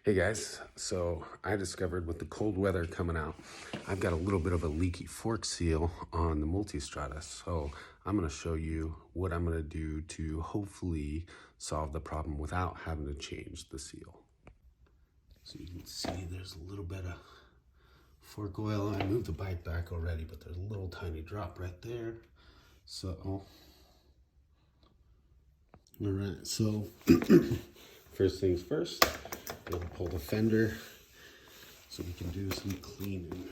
Hey guys, so I discovered with the cold weather coming out, I've got a little bit of a leaky fork seal on the Multistrada. So I'm going to show you what I'm going to do to hopefully solve the problem without having to change the seal. So you can see there's a little bit of fork oil. I moved the bike back already, but there's a little tiny drop right there. So, all right, so first things first, we'll pull the fender so we can do some cleaning.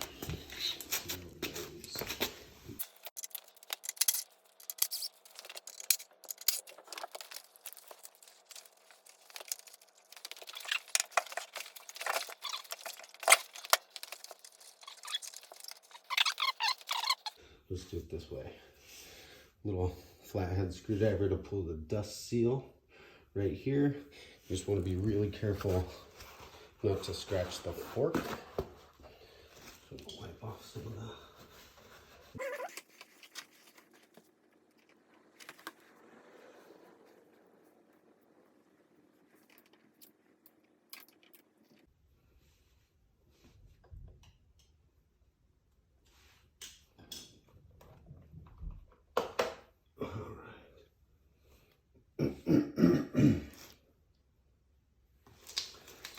Let's do it this way. Little flathead screwdriver to pull the dust seal right here. You just want to be really careful not to scratch the fork. So we'll wipe off some of that.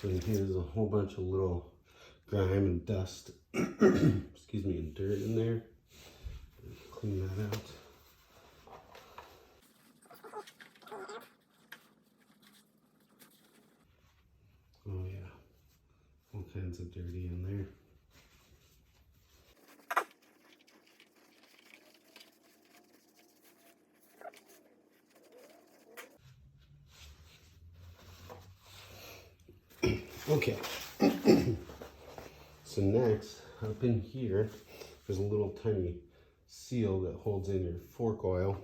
So here's a whole bunch of little grime and dust, excuse me, and dirt in there. Clean that out. Oh yeah, all kinds of dirty in there. Okay, so next, up in here, there's a little tiny seal that holds in your fork oil.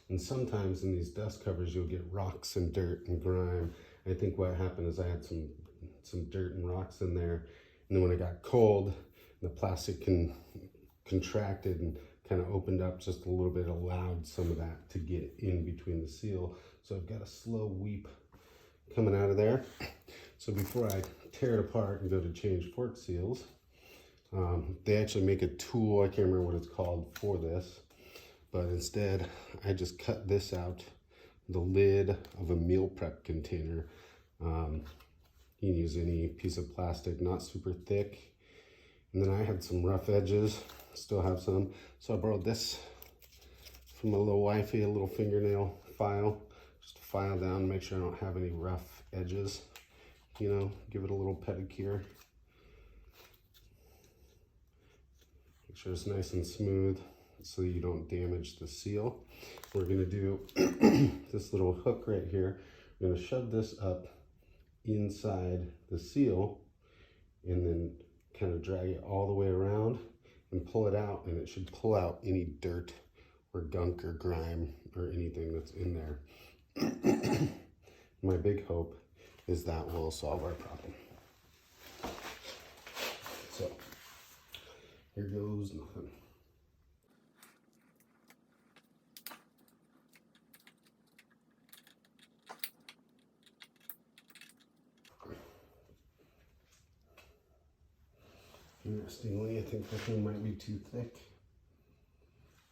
And sometimes in these dust covers, you'll get rocks and dirt and grime. I think what happened is I had some dirt and rocks in there. And then when it got cold, the plastic contracted and kind of opened up just a little bit, allowed some of that to get in between the seal. So I've got a slow weep coming out of there. So before I tear it apart and go to change fork seals, they actually make a tool, I can't remember what it's called for this, but instead I just cut this out, the lid of a meal prep container. You can use any piece of plastic, not super thick. And then I had some rough edges, still have some. So I borrowed this from my little wifey, a little fingernail file, just to file down, make sure I don't have any rough edges. You know, give it a little pedicure. Make sure it's nice and smooth so you don't damage the seal. We're gonna do this little hook right here. We're gonna shove this up inside the seal and then kind of drag it all the way around and pull it out, and it should pull out any dirt or gunk or grime or anything that's in there. My big hope is that will solve our problem. So here goes nothing. Interestingly, I think this one might be too thick.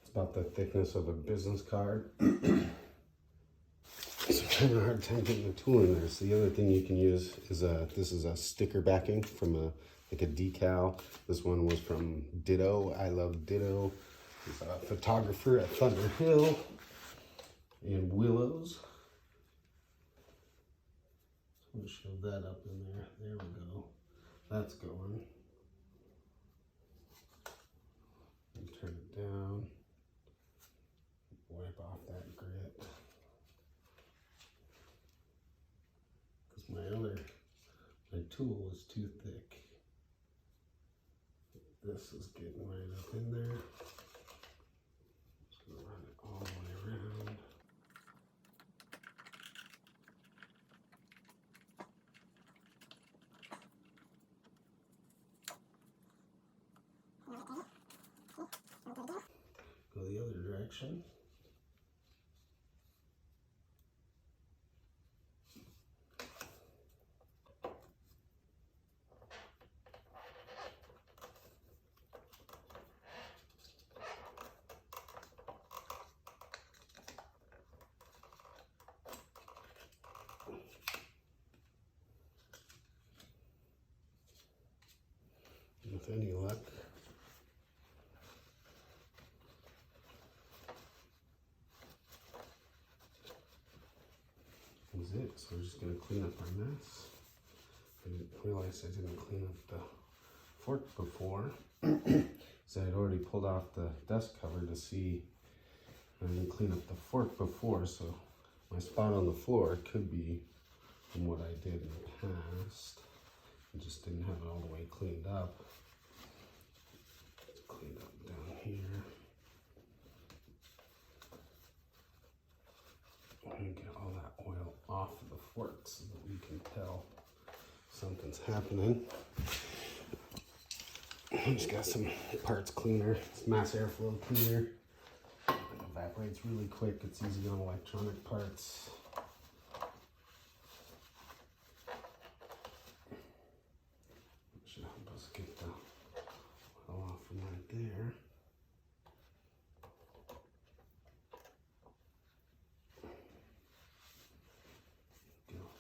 It's about the thickness of a business card. So I'm having a hard time getting the tool in there. So the other thing you can use is this is a sticker backing from like a decal. This one was from Ditto. I love Ditto. He's a photographer at Thunder Hill and Willows. I'm gonna shove that up in there. There we go. That's going. And turn it down. Wipe off that grit. My tool is too thick. This is getting right up in there. Just gonna run it all the way around. Go the other direction. with any luck. That's it. So we're just going to clean up our mess. I didn't realize I didn't clean up the fork before. So I'd already pulled off the dust cover to see I didn't clean up the fork before, so my spot on the floor could be from what I did in the past. I just didn't have it all the way cleaned up. Let's clean up down here. And get all that oil off of the fork so that we can tell something's happening. I just got some parts cleaner. It's mass airflow cleaner. It evaporates really quick. It's easy on electronic parts. Should help us get the oil off from right there.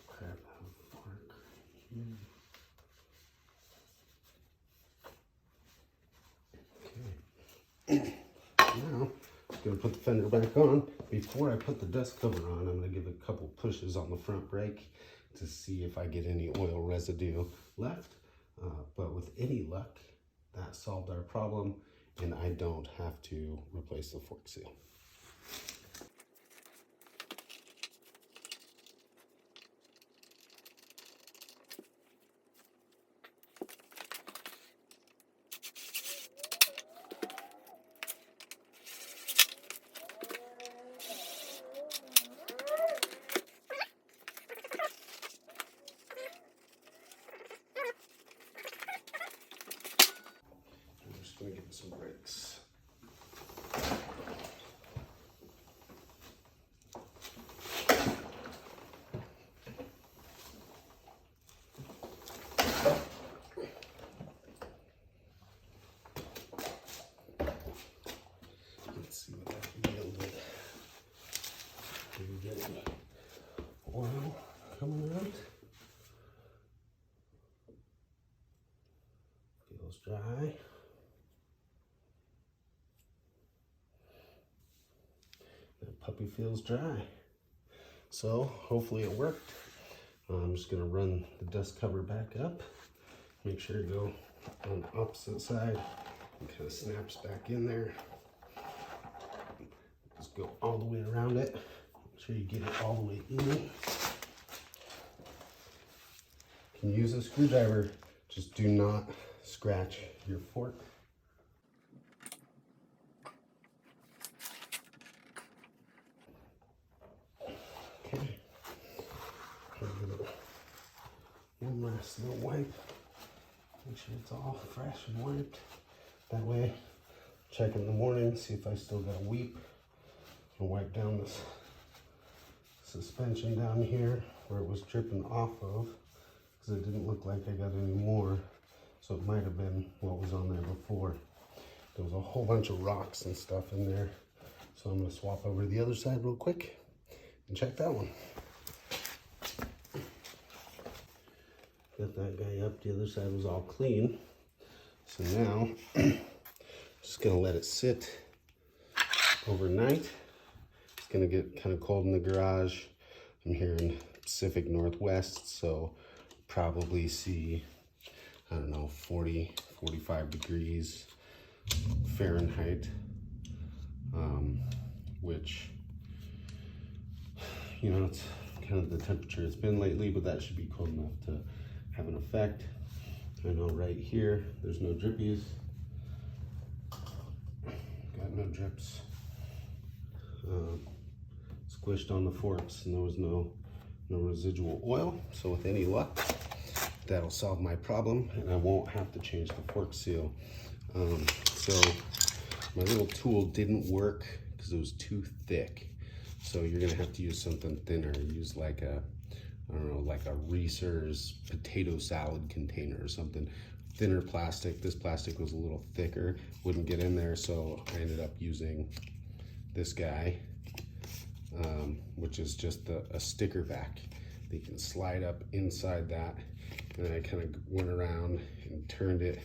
Grab that fork right here. Now, I'm going to put the fender back on. Before I put the dust cover on, I'm going to give it a couple pushes on the front brake to see if I get any oil residue left. But with any luck, that solved our problem, and I don't have to replace the fork seal. Gonna give it some brakes. Let's see what that yielded. Are we getting oil coming out? Feels dry. Puppy feels dry. So hopefully it worked. I'm just gonna run the dust cover back up, make sure to go on the opposite side. It kind of snaps back in there. Just go all the way around it. Make sure you get it all the way in. You can use a screwdriver, just do not scratch your fork. Okay, one last little wipe. Make sure it's all fresh and wiped. That way, check in the morning, see if I still got a weep. I'll wipe down this suspension down here where it was dripping off of, because it didn't look like I got any more. So it might have been what was on there before. There was a whole bunch of rocks and stuff in there. So I'm gonna swap over to the other side real quick and check that one. Got that guy up, the other side was all clean. So now, just gonna let it sit overnight. It's gonna get kind of cold in the garage. I'm here in Pacific Northwest, so probably see, I don't know, 40, 45 degrees Fahrenheit, which, you know, it's kind of the temperature it's been lately, but that should be cold enough to have an effect. I know right here, there's no drippies. Got no drips. Squished on the forks and there was no residual oil. So with any luck, that'll solve my problem and I won't have to change the fork seal. So my little tool didn't work because it was too thick. So you're gonna have to use something thinner. Use like a, I don't know, like a Reese's potato salad container or something. Thinner plastic. This plastic was a little thicker, wouldn't get in there, so I ended up using this guy, which is just a sticker back. They can slide up inside that, and then I kind of went around and turned it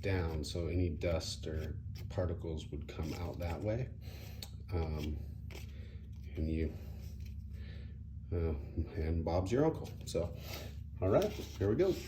down, so any dust or particles would come out that way. And Bob's your uncle. So, all right, here we go.